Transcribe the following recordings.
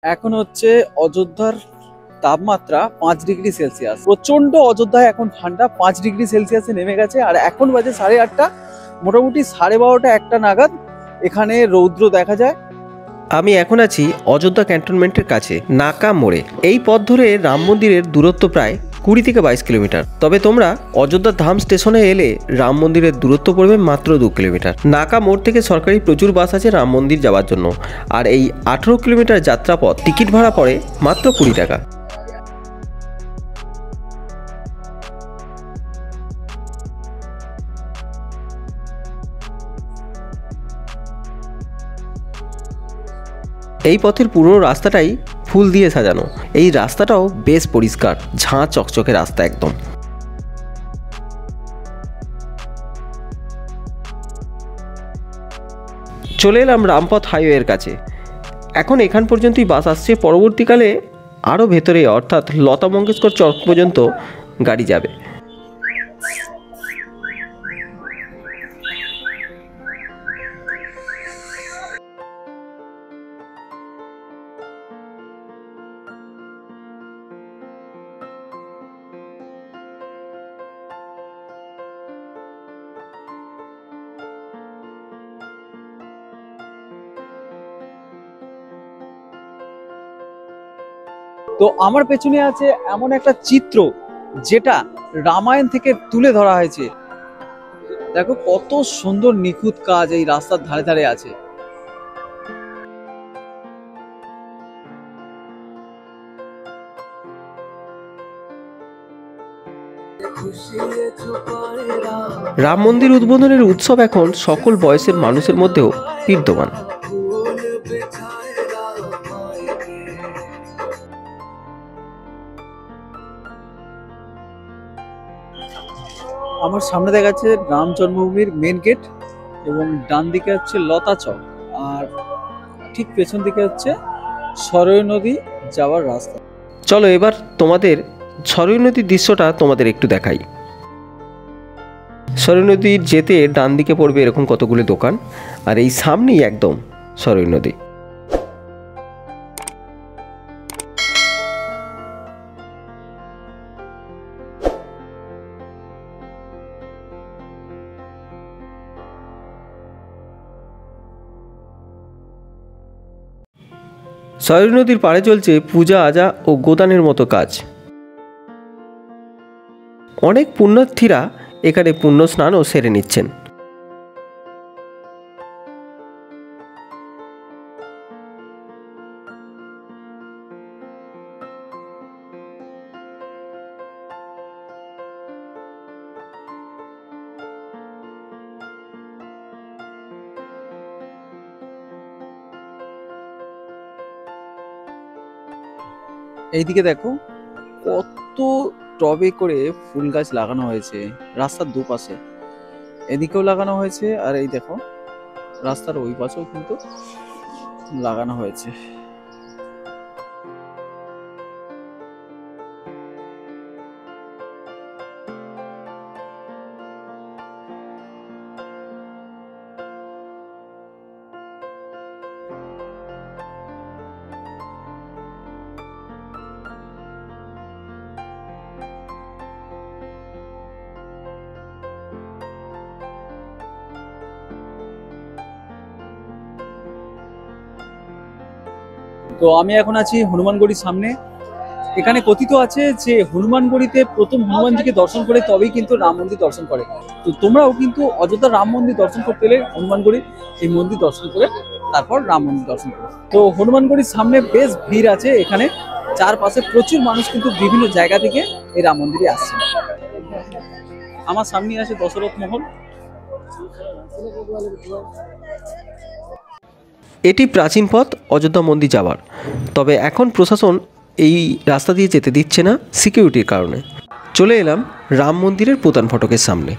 এখন হচ্ছে অযোধ্যার তাপমাত্রা 5 ডিগ্রি সেলসিয়াস। প্রচন্ড অযোধ্যায় এখন ঠান্ডা, 5 ডিগ্রি সেলসিয়াসে নেমে গেছে। আর এখন বাজে 8:30, মোটামুটি 12:30 একটা নাগাদ এখানে রৌদ্র দেখা যায়। আমি এখন আছি অযোধ্যা ক্যান্টনমেন্টের কাছে নাকা মোড়ে। এই পথ ধরে রাম মন্দিরের দূরত্ব প্রায় 20 থেকে 22 কিলোমিটার। তবে তোমরা অযোধ্যা ধাম স্টেশনে এলে রাম মন্দিরের দূরত্ব পড়বে মাত্র 2 কিলোমিটার। নাকা মোড় থেকে সরকারি প্রচুর বাস আছে রাম মন্দির যাওয়ার জন্য। আর এই 18 কিলোমিটার যাত্রাপথ টিকিট ভাড়া পড়ে মাত্র 20 টাকা। এই পথের পুরো রাস্তাটাই ফুল দিয়ে সাজানো। এই রাস্তাটাও বেশ পরিষ্কার, ঝাঁ চকচকে রাস্তা একদম। চলে এলাম রামপথ হাইওয়ের কাছে। এখন এখান পর্যন্তই বাস আসছে, পরবর্তীকালে আরও ভেতরে অর্থাৎ লতা মঙ্গেশকর চক পর্যন্ত গাড়ি যাবে। তো আমার পেছনে আছে এমন একটা চিত্র যেটা রামায়ণ থেকে তুলে ধরা হয়েছে। দেখো কত সুন্দর নিখুঁত কাজ এই রাস্তার ধারে ধারে আছে। রাম মন্দির উদ্বোধনের উৎসব এখন সকল বয়সের মানুষের মধ্যেও বিদ্যমান। আমার সামনে দেখা যাচ্ছে রাম জন্মভূমির মেন গেট এবং ডান দিকে হচ্ছে লতা চক, আর ঠিক পেছন দিকে হচ্ছে সরয়ূ নদী যাওয়ার রাস্তা। চলো এবার তোমাদের সরয়ূ নদীর দৃশ্যটা তোমাদের একটু দেখাই। সরয়ূ নদীর যেতে ডান দিকে পড়বে এরকম কতগুলো দোকান, আর এই সামনেই একদম সরয়ূ নদী। সরয়ূ নদীর পাড়ে চলছে পূজা আজা ও গোদানের মতো কাজ। অনেক পুণ্যার্থীরা এখানে পুণ্য স্নানও সেরে নিচ্ছেন। এইদিকে দেখো কত টবে করে ফুল গাছ লাগানো হয়েছে রাস্তার দুপাশে। এদিকেও লাগানো হয়েছে, আর এই দেখো রাস্তার ওই পাশেও কিন্তু লাগানো হয়েছে। তো আমি এখন আছি হনুমানগড়ির সামনে। এখানে কথিত আছে যে হনুমানগড়িতে প্রথম হনুমানজিকে দর্শন করে তবেই কিন্তু রাম মন্দির দর্শন করে। তো তোমরাও কিন্তু অযোধ্যা রাম মন্দির দর্শন করতে এলে হনুমানগড়ির এই মন্দির দর্শন করে তারপর রাম মন্দির দর্শন করো। তো হনুমানগড়ির সামনে বেশ ভিড় আছে, এখানে চারপাশে প্রচুর মানুষ কিন্তু বিভিন্ন জায়গা থেকে এই রাম মন্দিরে আসছে। আমার সামনে আছে দশরথ মহল। এটি প্রাচীন পথ অযোধ্যা মন্দির যাওয়ার, তবে এখন প্রশাসন এই রাস্তা দিয়ে যেতে দিচ্ছে না সিকিউরিটির কারণে। চলে এলাম রাম মন্দিরের প্রধান ফটকের সামনে।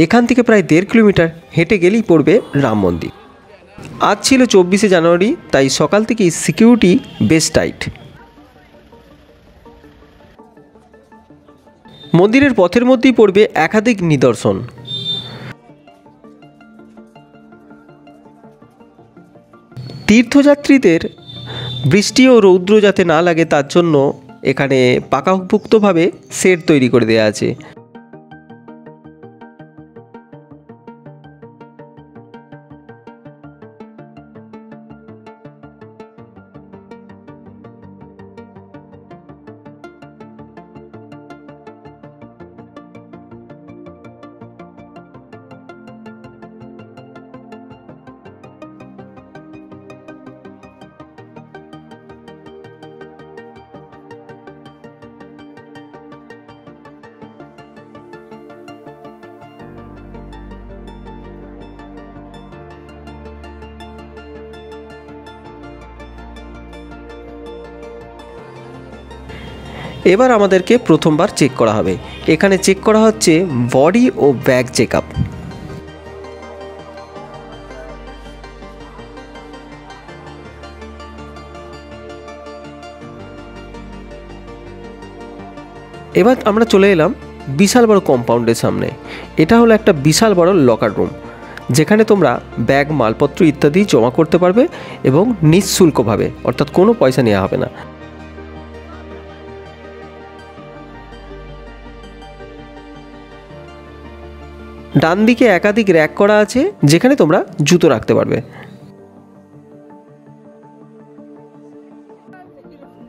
এখান থেকে প্রায় 1.5 কিলোমিটার হেঁটে গেলেই পড়বে রাম মন্দির। আজ ছিল 24শে জানুয়ারি, তাই সকাল থেকেই সিকিউরিটি বেশ টাইট। মন্দিরের পথের মধ্যেই পড়বে একাধিক নিদর্শন। তীর্থযাত্রীদের বৃষ্টি ও রৌদ্র যাতে না লাগে তার জন্য এখানে পাকাপোক্তভাবে শেড তৈরি করে দেওয়া আছে। এবার আমাদেরকে প্রথমবার চেক করা হবে। এখানে চেক করা হচ্ছে বডি ও ব্যাগ চেক আপ। এবার আমরা চলে এলাম বিশাল বড় কম্পাউন্ডের সামনে। এটা হলো একটা বিশাল বড় লকার রুম, যেখানে তোমরা ব্যাগ, মালপত্র ইত্যাদি জমা করতে পারবে এবং নিঃশুল্কভাবে, অর্থাৎ কোনো পয়সা নেওয়া হবে না। ডান দিকে একাধিক র্যাক করা আছে, যেখানে তোমরা জুতো রাখতে পারবে।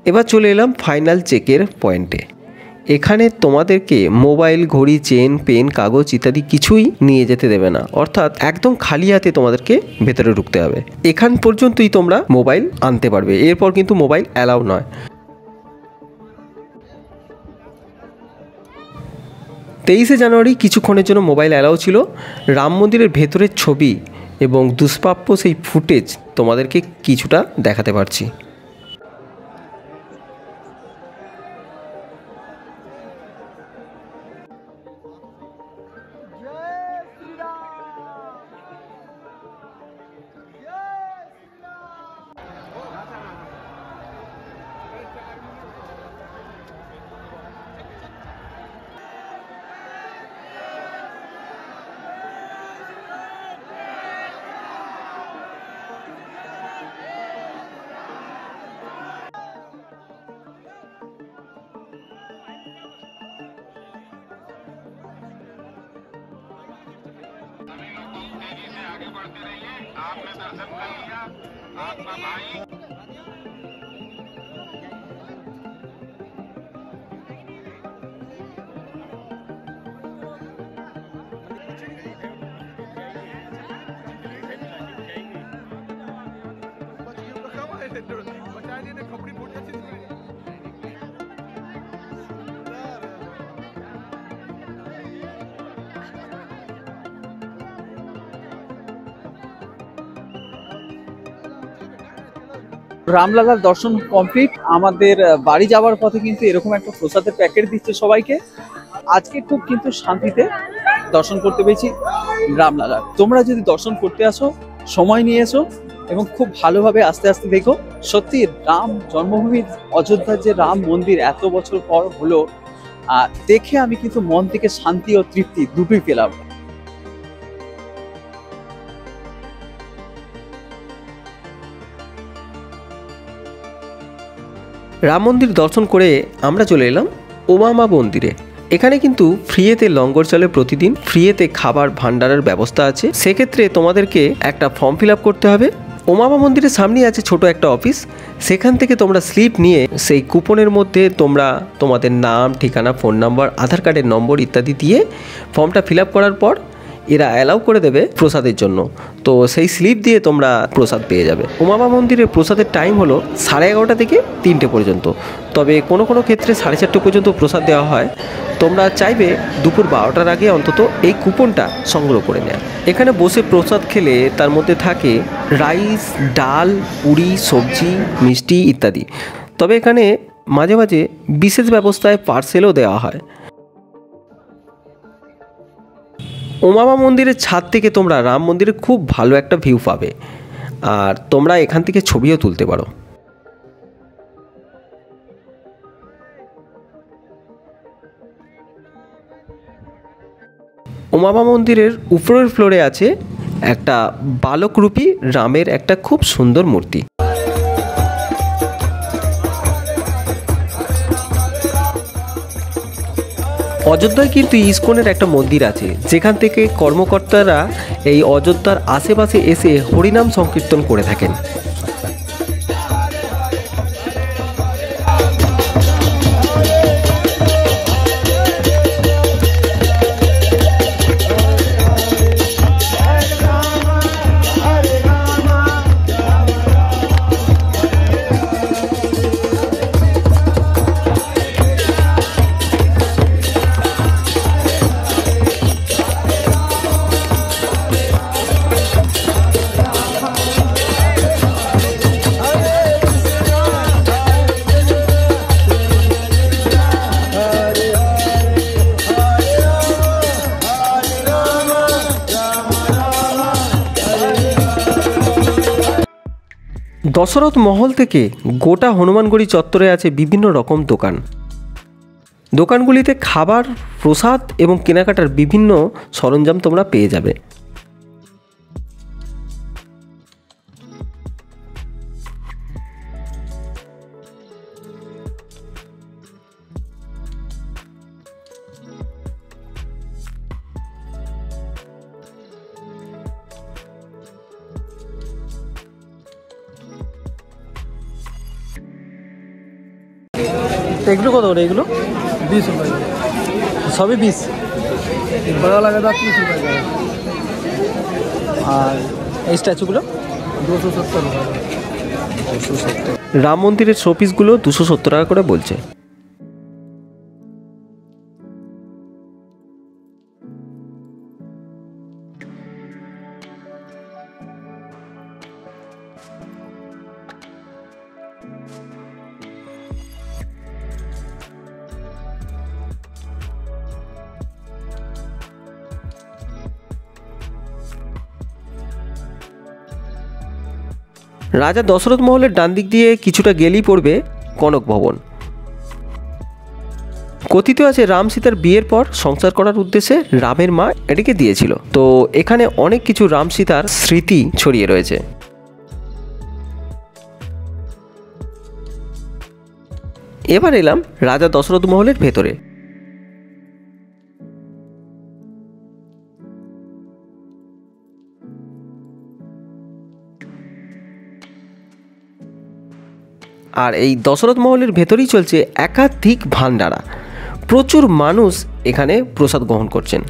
এবার চলে এলাম ফাইনাল চেকের পয়েন্টে। এখানে তোমাদেরকে মোবাইল, ঘড়ি, চেন, পেন, কাগজ ইত্যাদি কিছুই নিয়ে যেতে দেবে না, অর্থাৎ একদম খালি হাতে তোমাদেরকে ভেতরে ঢুকতে হবে। এখান পর্যন্তই তোমরা মোবাইল আনতে পারবে, এরপর কিন্তু মোবাইল অ্যালাউ নয়। 23শে জানুয়ারি কিছুক্ষণের জন্য মোবাইল অ্যালাউ ছিল। রাম মন্দিরের ভেতরের ছবি এবং দুষ্প্রাপ্য সেই ফুটেজ তোমাদেরকে কিছুটা দেখাতে পারছি। রামলালার দর্শন কমপ্লিট। আমাদের বাড়ি যাওয়ার পথে কিন্তু এরকম একটা প্রসাদের প্যাকেট দিচ্ছে সবাইকে। আজকে খুব কিন্তু শান্তিতে দর্শন করতে পেরেছি রামলালার। তোমরা যদি দর্শন করতে আসো, সময় নিয়ে এসো এবং খুব ভালোভাবে আস্তে আস্তে দেখো। সত্যি রাম জন্মভূমি অযোধ্যার যে রাম মন্দির এত বছর পর হলো, দেখে আমি কিন্তু মন থেকে শান্তি ও তৃপ্তি দুটোই পেলাম। রাম মন্দির দর্শন করে আমরা চলে এলাম উমামা মন্দিরে। এখানে কিন্তু ফ্রিতে লঙ্গর চলে, প্রতিদিন ফ্রিতে খাবার ভান্ডারের ব্যবস্থা আছে। সেক্ষেত্রে তোমাদেরকে একটা ফর্ম ফিল আপ করতে হবে। উমামা মন্দিরের সামনেই আছে ছোট একটা অফিস, সেখান থেকে তোমরা স্লিপ নিয়ে সেই কুপনের মধ্যে তোমরা তোমাদের নাম, ঠিকানা, ফোন নাম্বার, আধার কার্ডের নম্বর ইত্যাদি দিয়ে ফর্মটা ফিল আপ করার পর এরা অ্যালাউ করে দেবে প্রসাদের জন্য। তো সেই স্লিপ দিয়ে তোমরা প্রসাদ পেয়ে যাবে। উমামা মন্দিরের প্রসাদের টাইম হলো 11:30 থেকে 3টে পর্যন্ত, তবে কোনো কোনো ক্ষেত্রে 4:30 পর্যন্ত প্রসাদ দেওয়া হয়। তোমরা চাইবে দুপুর 12টার আগে অন্তত এই কুপনটা সংগ্রহ করে নেওয়া। এখানে বসে প্রসাদ খেলে তার মধ্যে থাকে রাইস, ডাল, পুরি, সবজি, মিষ্টি ইত্যাদি। তবে এখানে মাঝে মাঝে বিশেষ ব্যবস্থায় পার্সেলও দেওয়া হয়। উমামা মন্দিরের ছাদ থেকে তোমরা রাম মন্দিরের খুব ভালো একটা ভিউ পাবে, আর তোমরা এখান থেকে ছবিও তুলতে পারো। উমামা মন্দিরের উপরের ফ্লোরে আছে একটা বালকরূপী রামের একটা খুব সুন্দর মূর্তি। অযোধ্যায় কিন্তু ইসকনের একটা মন্দির আছে, যেখান থেকে কর্মকর্তারা এই অযোধ্যার আশেপাশে এসে হরিনাম সংকীর্তন করে থাকেন। দশরথ মহল থেকে গোটা হনুমানগড়ি চত্বরে আছে বিভিন্ন রকম দোকান। দোকানগুলিতে খাবার, প্রসাদ এবং কেনাকাটার বিভিন্ন সরঞ্জাম তোমরা পেয়ে যাবে। এগুলো কত করে? এগুলো 20 रुपये সবই 20। बड़ा लगा था 30 रुपये का। আর এই স্ট্যাচুগুলো 270 रुपये। রাম মন্দিরের শোপিসগুলো 270 টাকা করে বলছে। রাজা দশরথ মহলের ডান দিক দিয়ে কিছুটা গেলেই পড়বে কনক ভবন। কথিত আছে রাম সীতার বিয়ের পর সংসার করার উদ্দেশ্যে রামের মা এটিকে দিয়েছিল। তো এখানে অনেক কিছু রাম সীতার স্মৃতি ছড়িয়ে রয়েছে। এবার এলাম রাজা দশরথ মহলের ভেতরে। আর এই দশরথ মহলের ভেতরেই চলছে একাধিক ভান্ডারা। প্রচুর মানুষ এখানে প্রসাদ গ্রহণ করছেন।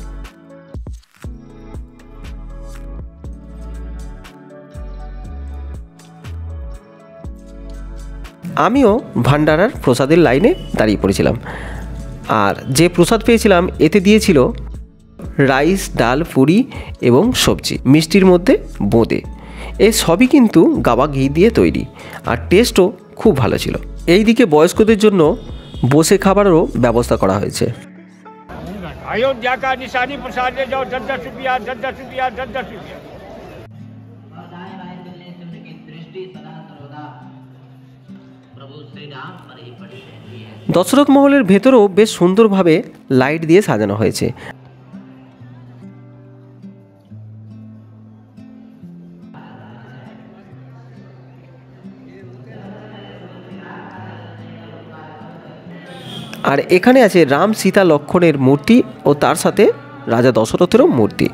আমিও ভান্ডারার প্রসাদের লাইনে দাঁড়িয়ে পড়েছিলাম। আর যে প্রসাদ পেয়েছিলাম এতে দিয়েছিল রাইস, ডাল, পুরি এবং সবজি, মিষ্টির মধ্যে বোঁদে। এই সবই কিন্তু গাওয়া ঘি দিয়ে তৈরি, আর টেস্টও খুব ভালো ছিল। এই দিকে বয়স্কদের জন্য বসে খাবারেরও ব্যবস্থা করা হয়েছে। अयोध्या का निशानी प्रसाद ले जाओ, 10-10 रुपया, 10-10 रुपया, 10-10 रुपया। দশরথ মহলের ভেতরেও বেশ সুন্দরভাবে লাইট দিয়ে সাজানো হয়েছে। আর এখানে আছে রাম, সীতা, লক্ষ্মণের মূর্তি ও তার সাথে রাজা দশরথেরও মূর্তি।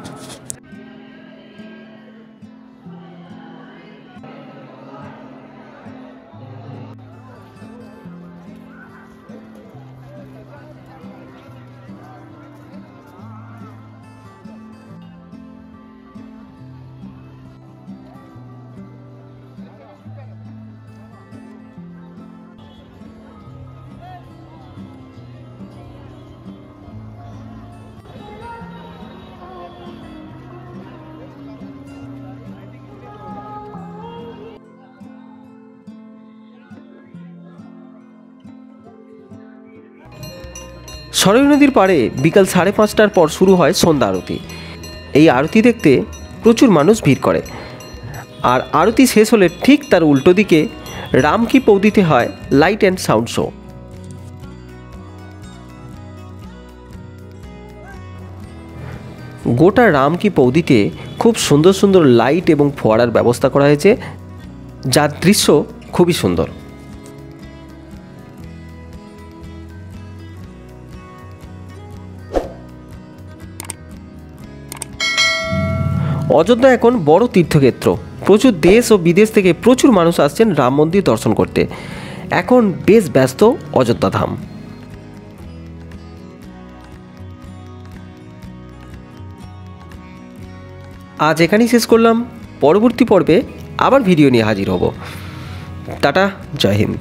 সরয়ূ নদীর পাড়ে বিকাল 5:30টার পর শুরু হয় সন্ধ্যা আরতি। এই আরতি দেখতে প্রচুর মানুষ ভিড় করে। আর আরতি শেষ হলে ঠিক তার উল্টো দিকে রাম কি পৌদিতে হয় লাইট অ্যান্ড সাউন্ড শো। গোটা রাম কি পৌদিতে খুব সুন্দর সুন্দর লাইট এবং ফোয়ারার ব্যবস্থা করা হয়েছে, যার দৃশ্য খুবই সুন্দর। অযোধ্যা এখন বড় তীর্থক্ষেত্র। প্রচুর দেশ ও বিদেশ থেকে প্রচুর মানুষ আসছেন রাম মন্দির দর্শন করতে। এখন বেশ ব্যস্ত অযোধ্যা ধাম। আজ এখানেই শেষ করলাম। পরবর্তী পর্বে আবার ভিডিও নিয়ে হাজির হব। টাটা, জয় হিন্দ।